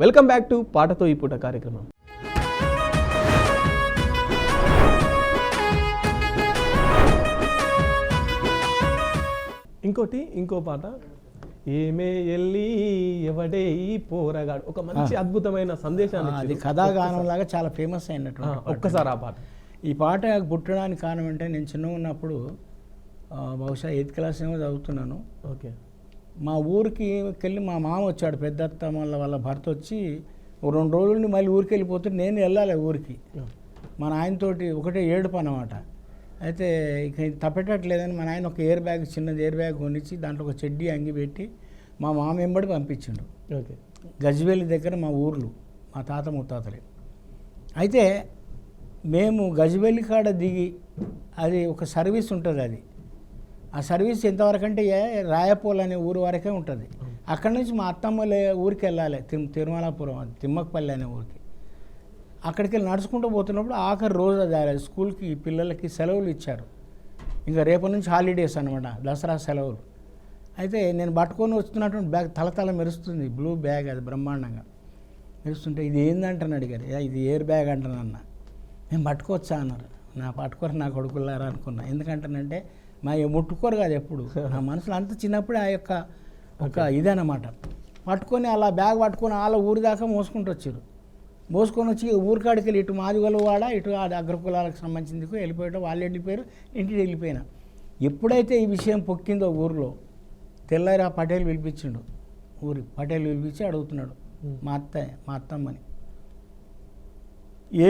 Welcome back to పాటతో ఈ పూట కార్యక్రమం. ఇంకో పాట ఏమే ఎల్లి ఎవడే ఈ పోరగాడు, ఒక మంచి అద్భుతమైన సందేశాన్ని, అది కథాగానం లాగా చాలా ఫేమస్ అయినటువంటి ఒక్కసారి ఆ పాట. ఈ పాట పుట్టడానికి కారణం అంటే నేను చిన్నగా ఉన్నప్పుడు బహుశా 8th క్లాస్ ఏమో చదువుతున్నాను. ఓకే. మా ఊరికి వెళ్ళి మా మామ వచ్చాడు, పెద్దత్త వాళ్ళ భర్త వచ్చి 2 రోజులు మళ్ళీ ఊరికి వెళ్ళిపోతే నేను వెళ్ళాలి ఊరికి. మా నాయనతోటి ఒకటే ఏడుపు అన్నమాట. అయితే ఇక తప్పేటట్లేదని మా నాయన ఒక చిన్నది ఎయిర్ బ్యాగ్ కొనిచ్చి దాంట్లో ఒక చెడ్డీ అంగి పెట్టి మా మామ వెంబడి పంపించిండు. ఓకే. గజ్వేలి దగ్గర మా ఊర్లు, మా తాత ముత్తాతలే. అయితే మేము గజ్వేలి కాడ దిగి, అది ఒక సర్వీస్ ఉంటుంది, ఆ సర్వీస్ ఎంతవరకు అంటే రాయపోల్ అనే ఊరు వరకే ఉంటుంది. అక్కడి నుంచి మా అత్తమ్మలే ఊరికి వెళ్ళాలి, తిరుమలాపురం, అది తిమ్మకపల్లి అనే ఊరికి. అక్కడికి వెళ్ళి నడుచుకుంటూ పోతున్నప్పుడు ఆఖరి రోజు అది స్కూల్కి పిల్లలకి సెలవులు ఇచ్చారు. ఇంకా రేపటి నుంచి హాలిడేస్ అనమాట, దసరా సెలవులు. అయితే నేను పట్టుకొని వస్తున్నటువంటి బ్యాగ్ తలతల మెరుస్తుంది, బ్లూ బ్యాగ్, అది బ్రహ్మాండంగా మెరుస్తుంటే ఇది ఏందంటాను అడిగారు. ఇది ఎయిర్ బ్యాగ్ అంటానన్న. నేను పట్టుకోవచ్చా అన్నారు. పట్టుకోరు నా కొడుకులారా అనుకున్నా. ఎందుకంటానంటే మా ముట్టుకోరు కదా ఎప్పుడు, నా మనసులో అంత చిన్నప్పుడే ఆ యొక్క ఒక ఇదన్నమాట. పట్టుకొని అలా బ్యాగ్ పట్టుకొని అలా ఊరి దాకా మోసుకుంటూ వచ్చారు. మోసుకొని వచ్చి ఊరికాడికి వెళ్ళి ఇటు మాదిగలవాడ, ఇటు అగ్రకులాలకు సంబంధించింది వెళ్ళిపోయాడు. వాళ్ళు వెళ్ళిపోయారు, ఇంటికి వెళ్ళిపోయినా. ఎప్పుడైతే ఈ విషయం పొక్కిందో ఊరిలో, తెల్లారి ఆ పటేల్ పిలిపించిండు. పటేల్ పిలిపించి అడుగుతున్నాడు మా అత్తమ్మని,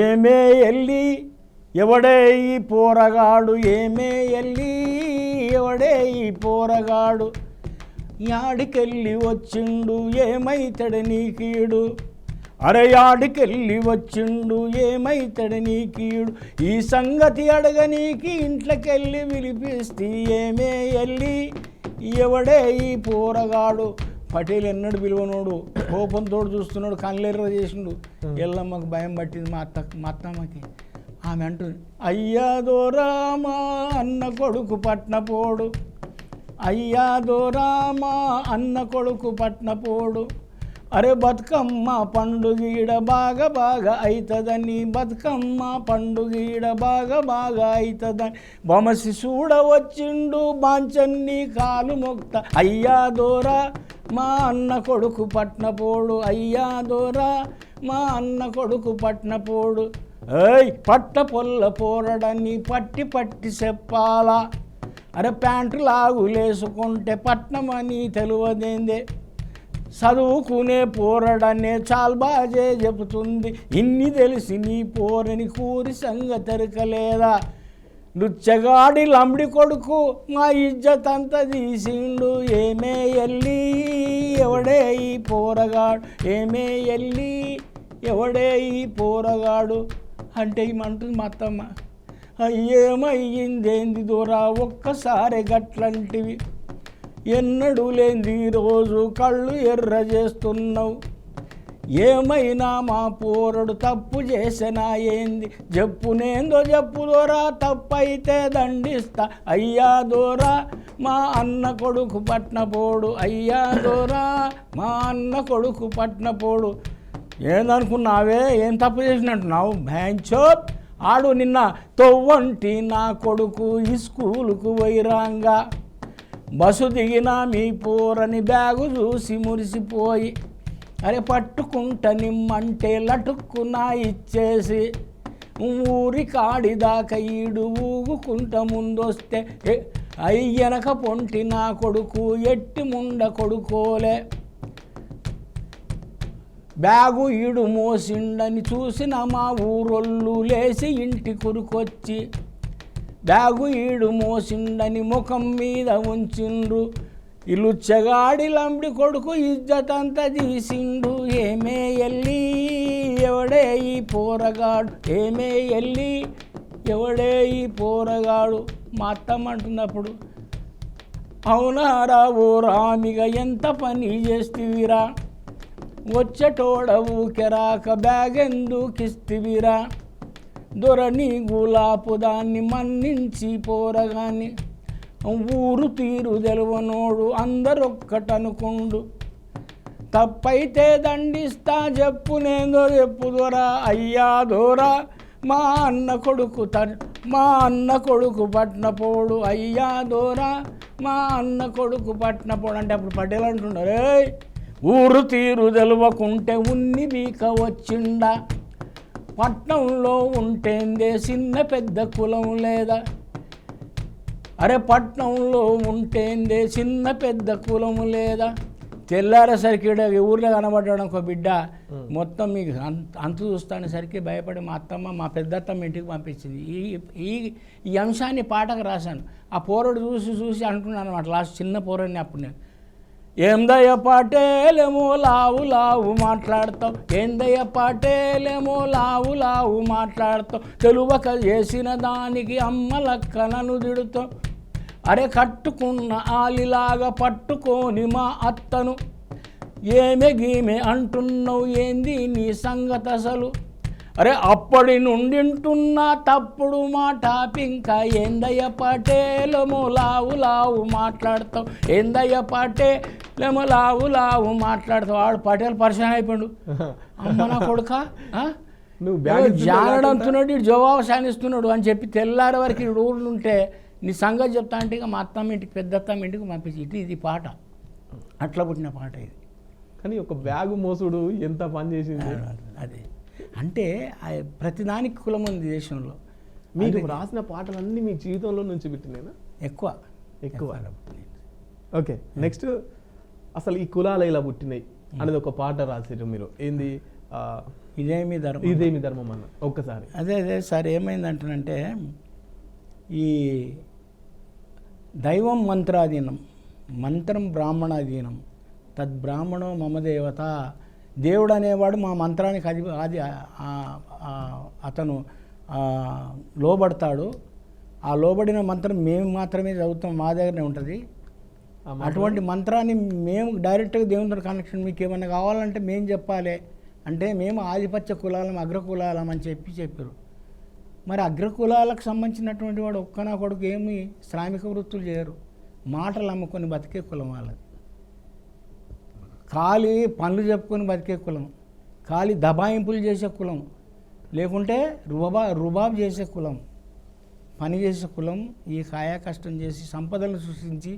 ఏమే ఎల్లి ఎవడే ఈ పోరగాడు, ఏమే ఎల్లి ఎవడే ఈ పోరగాడు, యాడికెళ్ళి వచ్చిండు ఏమైతడు నీకీడు, అరే యాడికెళ్ళి వచ్చిండు ఏమైతడు నీకీడు, ఈ సంగతి అడగనీకి ఇంట్లోకెళ్ళి విలిపిస్తే ఏమే ఎల్లి ఎవడే ఈ పోరగాడు. పటేల్ ఎన్నడు పిలువనోడు, కోపంతో చూస్తున్నాడు, కళ్ళెర్ర చేసిండు. ఎల్లమ్మకు భయం పట్టింది మా అత్తమ్మకి. ఆమె అంటుంది, అయ్యాదోరామా అన్న కొడుకు పట్నపోడు, అయ్యాదోరామా అన్న కొడుకు పట్నపోడు, అరే బతుకమ్మ పండుగీడ బాగా అవుతుందని, బతుకమ్మ పండుగీడ బాగా అవుతుందని, బొమసి చూడ వచ్చిండు బాంచన్ని కాలు మొక్త, అయ్యాదోరా మా అన్న కొడుకు పట్నపోడు, అయ్యాదోరా మా అన్న కొడుకు పట్నపోడు, ఏయ్ పట్ట పొల్ల పోరడని పట్టి చెప్పాలా, అరే ప్యాంటు లాగులేసుకుంటే పట్నమని తెలువదేందే, చదువుకునే పోరడనే చాల్బాజే చెబుతుంది, ఇన్ని తెలిసి నీ పోరని కూరి సంగతెరకలేదా, లుచ్చగాడి లంబడి కొడుకు మా ఇజ్జత్ అంతా తీసిండు, ఏమే ఎల్లి ఎవడే ఈ పోరగాడు, ఏమే ఎల్లి ఎవడే ఈ పోరగాడు అంటే ఏమంటుంది మా అత్తమ్మ. ఏమయ్యిందేంది దూరా ఒక్కసారి గట్లంటివి, ఎన్నడూ లేంది రోజు కళ్ళు ఎర్ర చేస్తున్నావు, ఏమైనా మా పోరడు తప్పు చేసినా ఏంది, చెప్పునేందో చెప్పు దోరా తప్పైతే దండిస్తా, అయ్యా దోరా మా అన్న కొడుకు పట్నపోడు, అయ్యా దోరా మా అన్న కొడుకు పట్నపోడు. ఏందనుకున్నావే, ఏం తప్పు చేసినట్టున్నావు, భయాంచో ఆడు నిన్న తొవ్వంటి నా కొడుకు ఈ స్కూలుకు వైరాంగా, బస్సు దిగిన మీ పోరని బ్యాగు చూసి మురిసిపోయి, అరే పట్టుకుంట నిమ్మంటే లటుక్కున ఇచ్చేసి, ఊరి కాడిదాకా ఈడు ఊగుకుంట ముందొస్తే అయ్యనక పొంటి నా కొడుకు ఎట్టి ముండ కొడుకోలే, బ్యాగు ఈడు మోసిండని చూసిన మా ఊరొళ్ళు లేచి ఇంటి కురుకొచ్చి, బ్యాగు ఈడు మోసిండని ముఖం మీద ఉంచిండ్రు, ఇల్లుచ్చగాడి లంబడి కొడుకు ఇజ్జత్ అంతా తీసిండు, ఏమే ఎల్లి ఎవడే ఈ పోరగాడు, ఏమే ఎల్లి ఎవడే ఈ పోరగాడు. మా అత్తమ్మ అంటున్నప్పుడు, అవునారా ఓ రామిగ ఎంత పని చేస్తీవిరా, వచ్చేటోడ ఊకెరాక బ్యాగెందుకిస్తివిరా, దొరని గులాపు దాన్ని మన్నించి పోరగాని, ఊరు తీరు తెలవనోడు అందరొక్కటనుకుండు, తప్పైతే దండిస్తా చెప్పునేందో చెప్పుదోరా అయ్యా దోరా మా అన్న కొడుకు పట్నపోడు అయ్యా దోరా మా అన్న కొడుకు పట్నపోడు అంటే అప్పుడు పటేల్ అంటున్నారు, ఊరు తీరు తెలవకుంటే ఉన్ని బీక వచ్చిండా, పట్నంలో ఉంటేందే చిన్న పెద్ద కులం లేదా, అరే పట్నంలో ఉంటేందే చిన్న పెద్ద కులము లేదా. తెల్లారేసరికి ఊర్లో కనబడ్డాడు ఒక బిడ్డ, మొత్తం మీకు అంతు చూస్తానేసరికి భయపడి మా అత్తమ్మ మా పెద్దత్తమ్మ ఇంటికి పంపించింది. ఈ అంశాన్ని పాటకు రాశాను. ఆ పోరడు చూసి అంటున్నాను అనమాట, లాస్ట్ చిన్న పోరడిని. అప్పుడు నేను ఏందయ్య పాటేలేమో లావు మాట్లాడతావు, ఏందయ్య పాటేలేమో లావు మాట్లాడతావు, తెలువక చేసిన దానికి అమ్మలక్క నన్ను తిడుతావు, అరే కట్టుకున్న ఆలిలాగా పట్టుకొని మా అత్తను ఏమే గీమే అంటున్నావు, ఏంది నీ సంగతి అసలు, అరే అప్పటి నుండింటున్న తప్పుడు మాట పింకా, ఏందయ్య పాటేలేమో లావు మాట్లాడతావు, ఏందయ్య పాటేలేమో లావు మాట్లాడతావు. వాడు పటేల్ పరిశాన్ అయిపోయాడు, అమ్మ నా కొడుక నువ్వు జానడంతున్నాడు, ఇటు జవాబు సానిస్తున్నాడు అని చెప్పి తెల్లారి వరకు ఇటు ఊర్లు ఉంటే నీ సంగతి చెప్తా అంటే ఇక మా అత్తమ్మ ఇంటికి పెద్దత్తమ్మ ఇంటికి పంపించి ఇది పాట, అట్లా పుట్టిన పాట ఇది. కానీ ఒక బ్యాగు మోసుడు ఎంత పని చేసింది. అదే అంటే ప్రతిదానికి కులం ఉంది దేశంలో. మీరు రాసిన పాటలన్నీ మీ జీవితంలో నుంచి పెట్టినేనా? ఎక్కువ. ఓకే, నెక్స్ట్ అసలు ఈ కులాలు ఇలా పుట్టినాయి అనేది ఒక పాట రాసిరు మీరు, ఏంది ఇదేమి ధర్మం అన్న ఒక్కసారి. అదే సార్ ఏమైందంటే ఈ దైవం మంత్రాధీనం, మంత్రం బ్రాహ్మణాధీనం, తద్బ్రాహ్మణో మమ దేవత. దేవుడు అనేవాడు మా మంత్రానికి అది అతను లోబడతాడు. ఆ లోబడిన మంత్రం మేము మాత్రమే చదువుతాం, మా దగ్గరనే ఉంటుంది. అటువంటి మంత్రాన్ని మేము డైరెక్ట్గా దేవునితో కనెక్షన్, మీకు ఏమైనా కావాలంటే మేము చెప్పాలి అంటే మేము ఆధిపత్య కులాలం అగ్రకులాలం అని చెప్పారు. మరి అగ్రకులాలకు సంబంధించినటువంటి వాడు ఒక్కనా కొడుకు ఏమి శ్రామిక వృత్తులు చేయరు, మాటలు అమ్ముకొని బతికే కులం వాళ్ళది, ఖాళీ పనులు చెప్పుకొని బతికే కులం, ఖాళీ దబాయింపులు చేసే కులం, లేకుంటే రుబాబ్ చేసే కులం, పని చేసే కులం. ఈ కాయా కష్టం చేసి సంపదలను సృష్టించి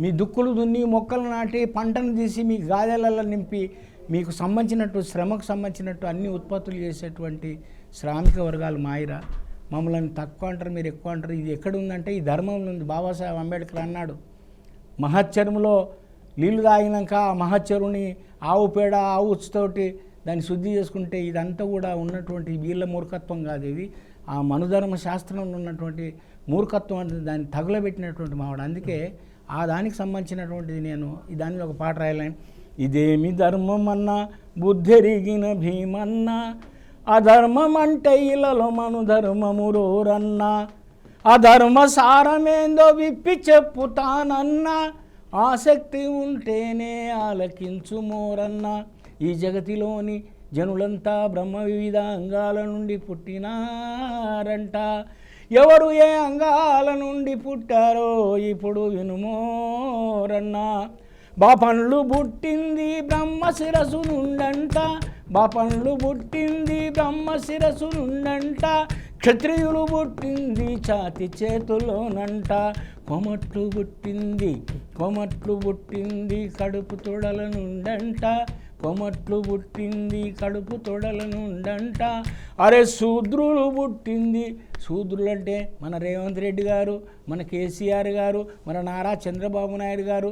మీ దుక్కులు దున్ని మొక్కలు నాటి పంటను తీసి మీ గాదెలలో నింపి మీకు సంబంధించినట్టు శ్రమకు సంబంధించినట్టు అన్ని ఉత్పత్తులు చేసేటువంటి శ్రామిక వర్గాలు మాయిరా. మమ్మల్ని తక్కువ అంటారు, మీరు ఎక్కువ అంటారు. ఇది ఎక్కడ ఉందంటే ఈ ధర్మంలో ఉంది. బాబాసాహెబ్ అంబేద్కర్ అన్నాడు, మహచ్చరుములో నీళ్లు తాగినాక ఆ మహచ్చరుని ఆవు పేడ ఆవు ఉచ్చుతోటి దాన్ని శుద్ధి చేసుకుంటే ఇదంతా కూడా ఉన్నటువంటి వీళ్ళ మూర్ఖత్వం కాదు, ఇది ఆ మనుధర్మ శాస్త్రంలో ఉన్నటువంటి మూర్ఖత్వం అంటే దాన్ని తగులబెట్టినటువంటి మావాడు. అందుకే ఆ దానికి సంబంధించినటువంటిది నేను ఈ దానిలో ఒక పాట రాయలేను. ఇదేమి ధర్మం అన్నా బుద్ధెరిగిన భీమన్నా, అధర్మం అంటే ఇళ్ళలో మను ధర్మము రోరన్నా, అధర్మ సారమేందో విప్పి చెప్పుతానన్నా, ఆసక్తి ఉంటేనే ఆలకించు మోరన్నా. ఈ జగతిలోని జనులంతా బ్రహ్మ వివిధ అంగాల నుండి పుట్టినారంట, ఎవరు ఏ అంగాల నుండి పుట్టారో ఇప్పుడు వినుమోరన్నా. బాపండ్లు పుట్టింది బ్రహ్మ శిరసు నుండంట, బాపండ్లు పుట్టింది బ్రహ్మ శిరసు నుండంట, క్షత్రియులు పుట్టింది ఛాతి చేతుల్లోనంట, కొమట్లు పుట్టింది కడుపు తొడల నుండంట, కొమట్లు పుట్టింది కడుపు తొడల నుండంట. అరే శూద్రులు పుట్టింది, శూద్రులు అంటే మన రేవంత్ రెడ్డి గారు, మన కేసీఆర్ గారు, మన నారా చంద్రబాబు నాయుడు గారు,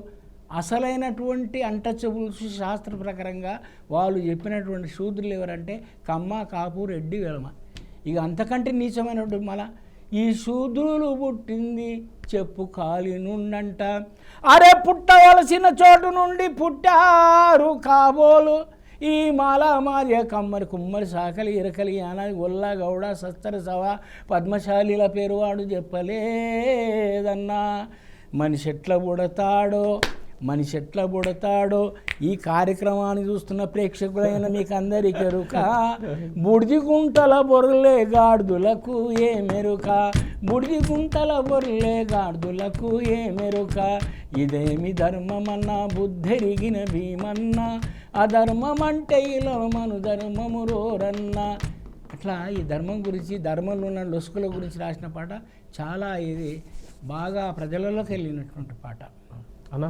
అసలైనటువంటి అన్టచబుల్స్ శాస్త్ర ప్రకారంగా వాళ్ళు చెప్పినటువంటి శూద్రులు ఎవరంటే కమ్మ, కాపు, రెడ్డి, వెలమ. ఇక అంతకంటే నీచమైనటువంటి మళ్ళా ఈ శూద్రులు పుట్టింది చెప్పు కాలి నుండంట. అరే పుట్టవలసిన చోటు నుండి పుట్టారు కాబోలు, ఈ మాల మాదియ కమ్మరి కుమ్మరి సాకలి ఇరకలి అనాది గొల్ల గౌడ సస్తర సవ పద్మశాలిల పేరు వాడు చెప్పలేదన్నా. మనిషి ఎట్లా పుడతాడో మనిషి ఎట్లా పుడతాడో ఈ కార్యక్రమాన్ని చూస్తున్న ప్రేక్షకులైన మీకు అందరికీ ఎరుక. బుడిది గుంటల బొర్లే గాడిదలకు ఏ మెరుక, బుడిది గుంటల బొర్లే గాడిదలకు ఏ మెరుక. ఇదేమి ధర్మమన్నా బుద్ధెరిగిన భీమన్నా, అధర్మం అంటే ఇలా మను ధర్మము రోరన్నా. అట్లా ఈ ధర్మం గురించి, ధర్మంలో ఉన్న లొసుకుల గురించి రాసిన పాట చాలా ఇది బాగా ప్రజలలోకి వెళ్ళినటువంటి పాట. అన్న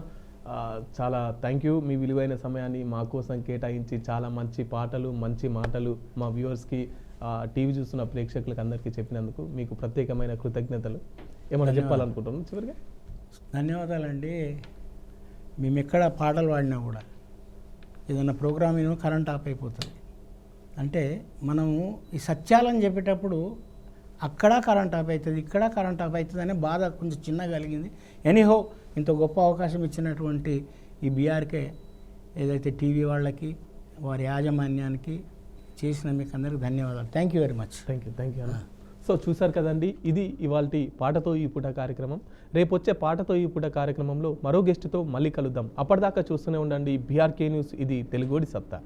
చాలా థ్యాంక్ యూ, మీ విలువైన సమయాన్ని మా కోసం కేటాయించి చాలా మంచి పాటలు మంచి మాటలు మా వ్యూవర్స్కి, టీవీ చూస్తున్న ప్రేక్షకులకు అందరికీ చెప్పినందుకు మీకు ప్రత్యేకమైన కృతజ్ఞతలు. ఏమైనా చెప్పాలనుకుంటున్నాను చివరిగా? ధన్యవాదాలండి. మేము ఎక్కడ పాటలు పాడినా కూడా ఏదైనా ప్రోగ్రామ్ ఏమో కరెంట్ ఆఫ్ అయిపోతుంది. అంటే మనము ఈ సత్యాలను చెప్పేటప్పుడు అక్కడ కరెంట్ ఆఫ్ అవుతుంది, ఇక్కడ కరెంట్ ఆఫ్ అవుతుంది అనే బాధ కొంచెం చిన్నగా కలిగింది. ఎనీహో ఇంత గొప్ప అవకాశం ఇచ్చినటువంటి ఈ బీఆర్కే ఏదైతే టీవీ వాళ్ళకి, వారి యాజమాన్యానికి చేసిన మీకు అందరికీ ధన్యవాదాలు. Thank you very much. Thank you అన్న. సో చూసారు కదండి, ఇది ఇవాల్టి పాటతో ఈ పూట కార్యక్రమం. రేపు వచ్చే పాటతో ఈ పూట కార్యక్రమంలో మరో గెస్ట్తో మళ్ళీ కలుద్దాం. అప్పటిదాకా చూస్తూనే ఉండండి బీఆర్కే న్యూస్, ఇది తెలుగోడి సత్తా.